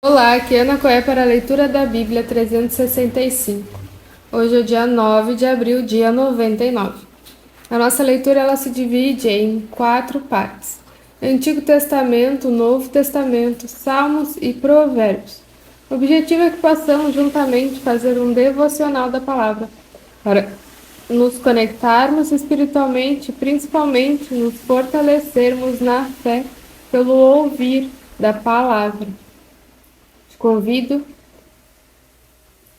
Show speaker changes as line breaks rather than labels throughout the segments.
Olá, aqui é Ana Coé para a leitura da Bíblia 365. Hoje é o dia 9 de abril, dia 99. A nossa leitura ela se divide em 4 partes: Antigo Testamento, Novo Testamento, Salmos e Provérbios. O objetivo é que possamos juntamente fazer um devocional da palavra, para nos conectarmos espiritualmente e principalmente nos fortalecermos na fé pelo ouvir da palavra. Te convido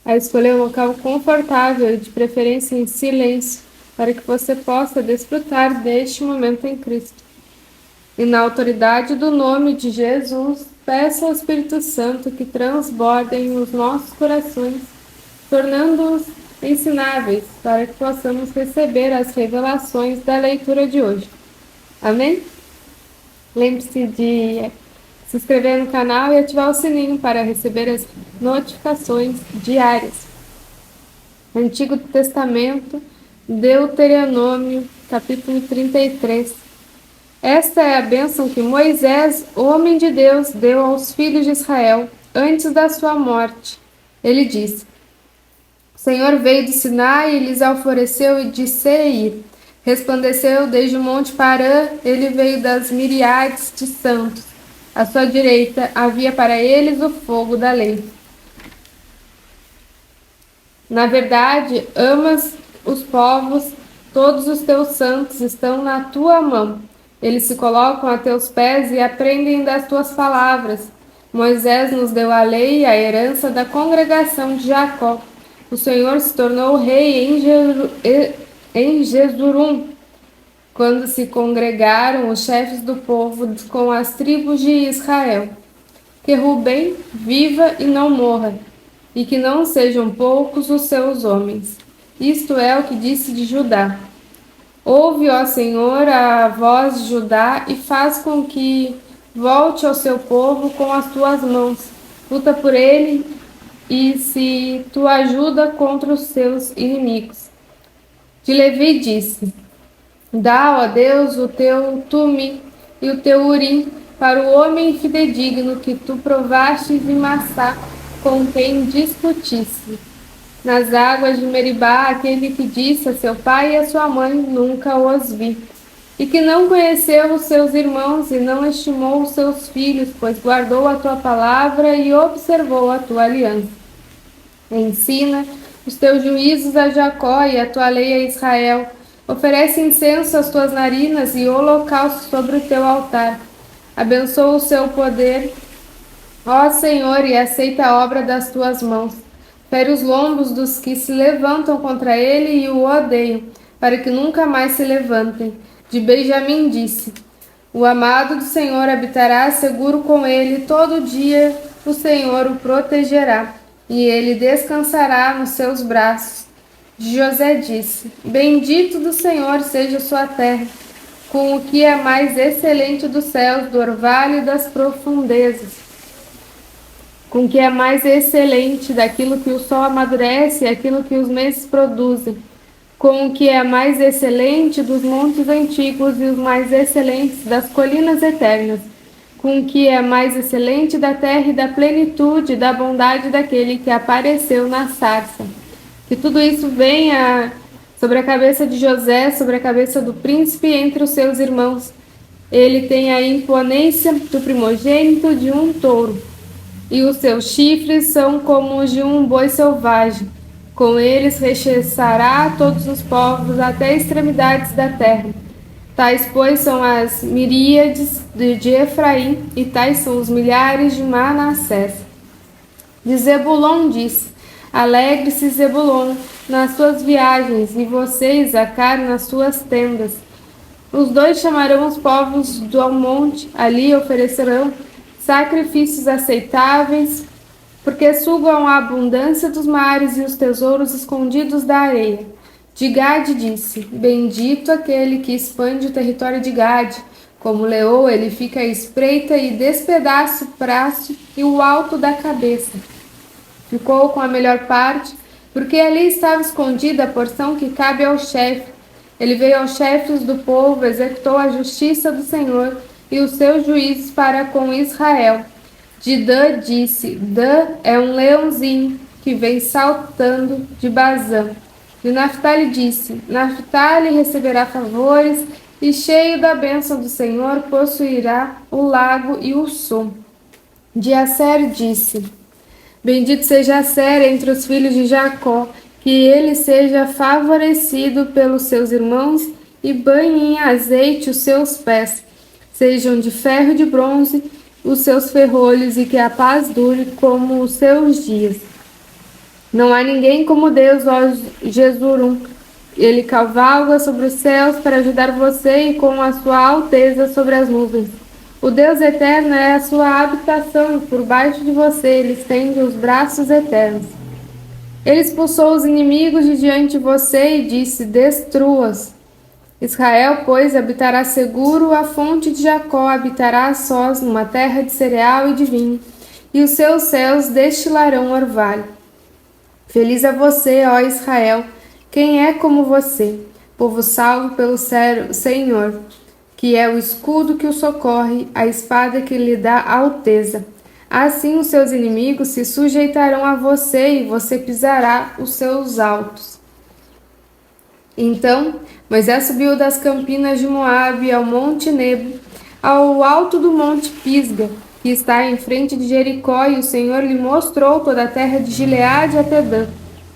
a escolher um local confortável, de preferência em silêncio, para que você possa desfrutar deste momento em Cristo. E na autoridade do nome de Jesus, peça ao Espírito Santo que transbordem os nossos corações, tornando-os ensináveis, para que possamos receber as revelações da leitura de hoje. Amém? Lembre-se de se inscrever no canal e ativar o sininho para receber as notificações diárias. Antigo Testamento, Deuteronômio, capítulo 33. Esta é a bênção que Moisés, homem de Deus, deu aos filhos de Israel antes da sua morte. Ele disse: O Senhor veio de Sinai e lhes alvoreceu de Seir. Resplandeceu desde o monte Parã, ele veio das miríades de santos. À sua direita havia para eles o fogo da lei. Na verdade, amas os povos, todos os teus santos estão na tua mão. Eles se colocam a teus pés e aprendem das tuas palavras. Moisés nos deu a lei e a herança da congregação de Jacó. O Senhor se tornou rei em Jesurum, quando se congregaram os chefes do povo com as tribos de Israel. Que Rubem viva e não morra, e que não sejam poucos os seus homens. Isto é o que disse de Judá. Ouve, ó Senhor, a voz de Judá e faz com que volte ao seu povo com as tuas mãos. Luta por ele e se tu ajuda contra os seus inimigos. De Levi disse: Dá, ó Deus, o teu Tumi e o teu Urim para o homem fidedigno que tu provastes em Massá, com quem discutisse. Nas águas de Meribá, aquele que disse a seu pai e a sua mãe, nunca os vi. E que não conheceu os seus irmãos e não estimou os seus filhos, pois guardou a tua palavra e observou a tua aliança. Ensina os teus juízos a Jacó e a tua lei a Israel. Oferece incenso às tuas narinas e holocausto sobre o teu altar. Abençoa o seu poder, ó Senhor, e aceita a obra das tuas mãos. Fere os lombos dos que se levantam contra ele e o odeiam, para que nunca mais se levantem. De Benjamim disse: O amado do Senhor habitará seguro com ele, todo dia o Senhor o protegerá, e ele descansará nos seus braços. De José disse: Bendito do Senhor seja sua terra, com o que é mais excelente dos céus, do orvalho e das profundezas, com o que é mais excelente daquilo que o sol amadurece e aquilo que os meses produzem, com o que é mais excelente dos montes antigos e os mais excelentes das colinas eternas, com o que é mais excelente da terra e da plenitude da bondade daquele que apareceu na sarça. Que tudo isso venha sobre a cabeça de José, sobre a cabeça do príncipe entre os seus irmãos. Ele tem a imponência do primogênito de um touro, e os seus chifres são como os de um boi selvagem. Com eles rechaçará todos os povos até extremidades da terra. Tais, pois, são as miríades de Efraim, e tais são os milhares de Manassés. De Zebulon disse: Alegre-se Zebulon nas suas viagens, e você, Isacar, nas suas tendas. Os dois chamarão os povos do monte, ali oferecerão sacrifícios aceitáveis, porque sugam a abundância dos mares e os tesouros escondidos da areia. De Gade disse: Bendito aquele que expande o território de Gade. Como leoa, ele fica à espreita e despedaça o braço e o alto da cabeça. Ficou com a melhor parte, porque ali estava escondida a porção que cabe ao chefe. Ele veio aos chefes do povo, executou a justiça do Senhor e os seus juízos para com Israel. De Dan disse: Dan é um leãozinho que vem saltando de Bazã. De Naphtali disse: Naphtali receberá favores e, cheio da bênção do Senhor, possuirá o lago e o som. De Asser disse: Bendito seja Asser entre os filhos de Jacó, que ele seja favorecido pelos seus irmãos e banhe em azeite os seus pés. Sejam de ferro e de bronze os seus ferrolhos e que a paz dure como os seus dias. Não há ninguém como Deus, ó Jesurum. Ele cavalga sobre os céus para ajudar você e com a sua alteza sobre as nuvens. O Deus eterno é a sua habitação e por baixo de você ele estende os braços eternos. Ele expulsou os inimigos de diante de você e disse: Destrua-os. Israel, pois, habitará seguro, a fonte de Jacó habitará a sós numa terra de cereal e de vinho, e os seus céus destilarão orvalho. Feliz é você, ó Israel, quem é como você, povo salvo pelo Senhor, que é o escudo que o socorre, a espada que lhe dá alteza. Assim os seus inimigos se sujeitarão a você e você pisará os seus altos. Então Moisés subiu das campinas de Moabe ao monte Nebo, ao alto do monte Pisga, que está em frente de Jericó, e o Senhor lhe mostrou toda a terra de Gileade até Dan,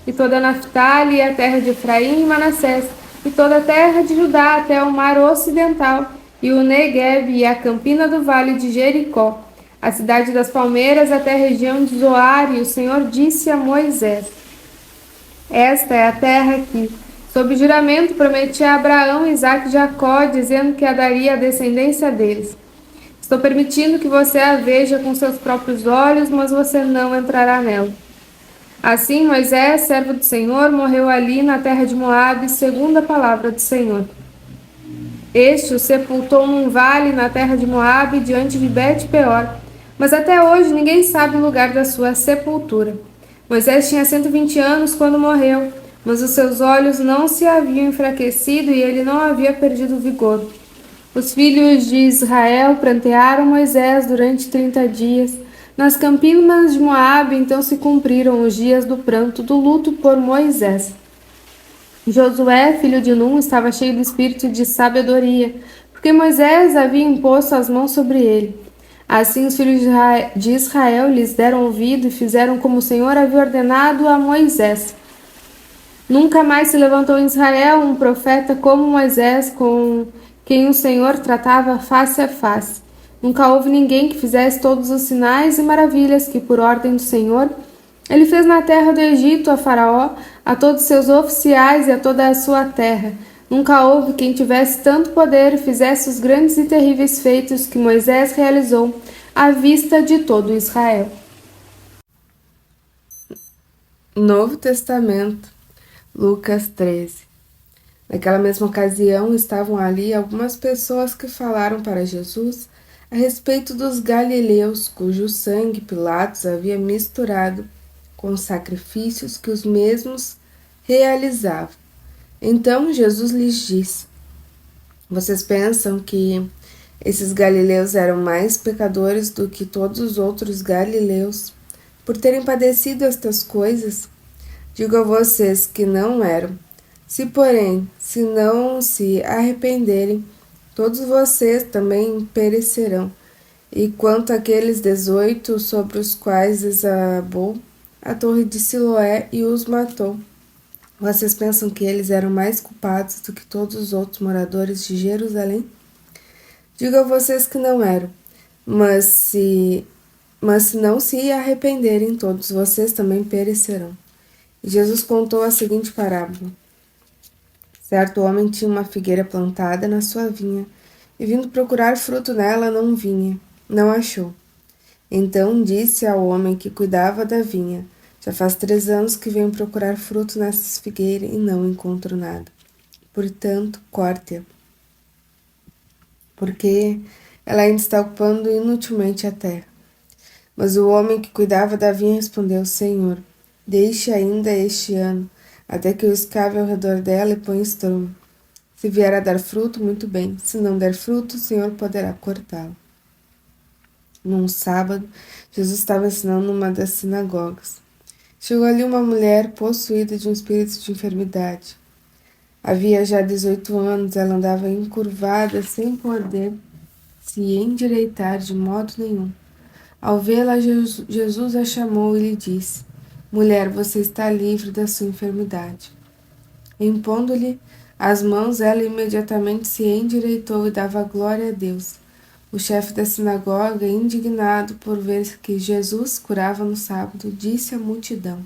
e toda Naphtali, e a terra de Efraim e Manassés, e toda a terra de Judá até o mar ocidental, e o Negueb e a campina do vale de Jericó, a cidade das palmeiras até a região de Zoar, e o Senhor disse a Moisés: Esta é a terra que, sob juramento, prometi a Abraão, Isaque e Jacó, dizendo que a daria à descendência deles. Estou permitindo que você a veja com seus próprios olhos, mas você não entrará nela. Assim, Moisés, servo do Senhor, morreu ali na terra de Moabe, segundo a palavra do Senhor. Este o sepultou num vale na terra de Moabe, diante de Bet-peor, mas até hoje ninguém sabe o lugar da sua sepultura. Moisés tinha 120 anos quando morreu, mas os seus olhos não se haviam enfraquecido e ele não havia perdido o vigor. Os filhos de Israel prantearam Moisés durante 30 dias. Nas campinas de Moabe, então se cumpriram os dias do pranto, do luto por Moisés. Josué, filho de Num, estava cheio do espírito de sabedoria, porque Moisés havia imposto as mãos sobre ele. Assim os filhos de Israel lhes deram ouvido e fizeram como o Senhor havia ordenado a Moisés. Nunca mais se levantou em Israel um profeta como Moisés, com quem o Senhor tratava face a face. Nunca houve ninguém que fizesse todos os sinais e maravilhas que, por ordem do Senhor, ele fez na terra do Egito a Faraó, a todos seus oficiais e a toda a sua terra. Nunca houve quem tivesse tanto poder e fizesse os grandes e terríveis feitos que Moisés realizou à vista de todo Israel. Novo Testamento, Lucas 13. Naquela mesma ocasião estavam ali algumas pessoas que falaram para Jesus a respeito dos galileus, cujo sangue Pilatos havia misturado com os sacrifícios que os mesmos realizavam. Então Jesus lhes disse: Vocês pensam que esses galileus eram mais pecadores do que todos os outros galileus por terem padecido estas coisas? Digo a vocês que não eram. Se não se arrependerem, todos vocês também perecerão. E quanto àqueles 18 sobre os quais desabou a torre de Siloé e os matou, vocês pensam que eles eram mais culpados do que todos os outros moradores de Jerusalém? Digo a vocês que não eram. Mas se não se arrependerem, todos vocês também perecerão. E Jesus contou a seguinte parábola. Certo homem tinha uma figueira plantada na sua vinha, e vindo procurar fruto nela, não achou. Então disse ao homem que cuidava da vinha: Já faz 3 anos que venho procurar fruto nessas figueiras e não encontro nada. Portanto, corte-a, porque ela ainda está ocupando inutilmente a terra. Mas o homem que cuidava da vinha respondeu: Senhor, deixe ainda este ano, até que eu escave ao redor dela e ponha estrume. Se vier a dar fruto, muito bem. Se não der fruto, o Senhor poderá cortá-la.
Num sábado, Jesus estava ensinando numa das sinagogas. Chegou ali uma mulher possuída de um espírito de enfermidade. Havia já 18 anos, ela andava encurvada, sem poder se endireitar de modo nenhum. Ao vê-la, Jesus a chamou e lhe disse: Mulher, você está livre da sua enfermidade. Impondo-lhe as mãos, ela imediatamente se endireitou e dava glória a Deus. O chefe da sinagoga, indignado por ver que Jesus curava no sábado, disse à multidão: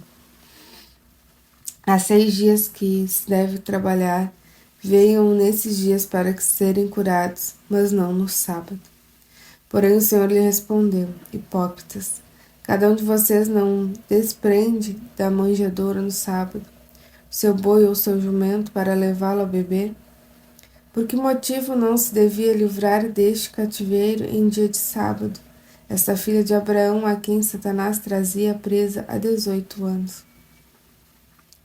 Há 6 dias que se deve trabalhar, venham nesses dias para que serem curados, mas não no sábado. Porém o Senhor lhe respondeu: Hipócritas, cada um de vocês não desprende da manjedoura no sábado o seu boi ou seu jumento para levá-lo a beber? Por que motivo não se devia livrar deste cativeiro em dia de sábado, esta filha de Abraão a quem Satanás trazia presa há 18 anos?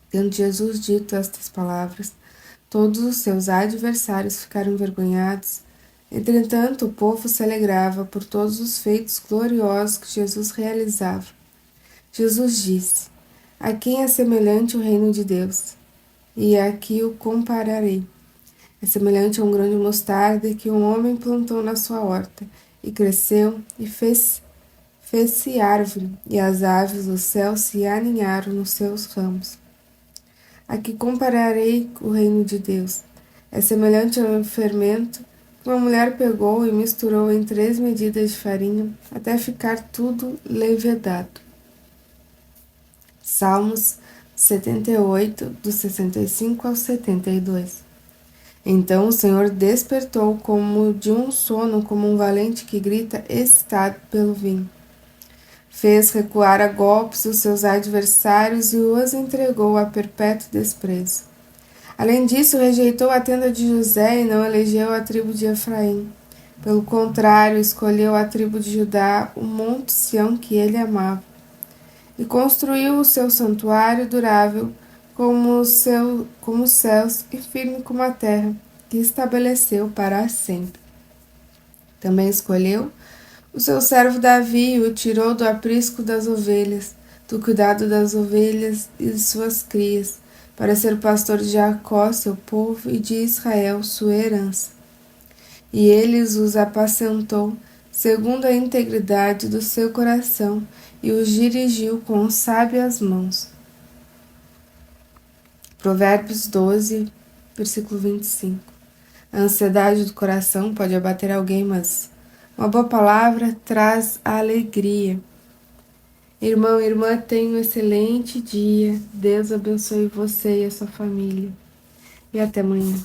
Tendo Jesus dito estas palavras, todos os seus adversários ficaram envergonhados. Entretanto, o povo se alegrava por todos os feitos gloriosos que Jesus realizava. Jesus disse: A quem é semelhante o reino de Deus? E aqui o compararei. É semelhante a um grão de mostarda que um homem plantou na sua horta, e cresceu, e fez-se árvore, e as aves do céu se aninharam nos seus ramos. Aqui compararei o reino de Deus. É semelhante ao fermento que uma mulher pegou e misturou em 3 medidas de farinha, até ficar tudo levedado. Salmos 78, dos 65 ao 72. Então o Senhor despertou como de um sono, como um valente que grita, excitado pelo vinho. Fez recuar a golpes os seus adversários e os entregou a perpétuo desprezo. Além disso, rejeitou a tenda de José e não elegeu a tribo de Efraim. Pelo contrário, escolheu a tribo de Judá, o monte Sião que ele amava, e construiu o seu santuário durável como os céus e firme como a terra, que estabeleceu para sempre. Também escolheu o seu servo Davi e o tirou do aprisco das ovelhas, do cuidado das ovelhas e de suas crias, para ser pastor de Jacó, seu povo, e de Israel, sua herança. E ele os apacentou segundo a integridade do seu coração e os dirigiu com sábias mãos. Provérbios 12, versículo 25. A ansiedade do coração pode abater alguém, mas uma boa palavra traz a alegria. Irmão e irmã, tenha um excelente dia. Deus abençoe você e a sua família. E até amanhã.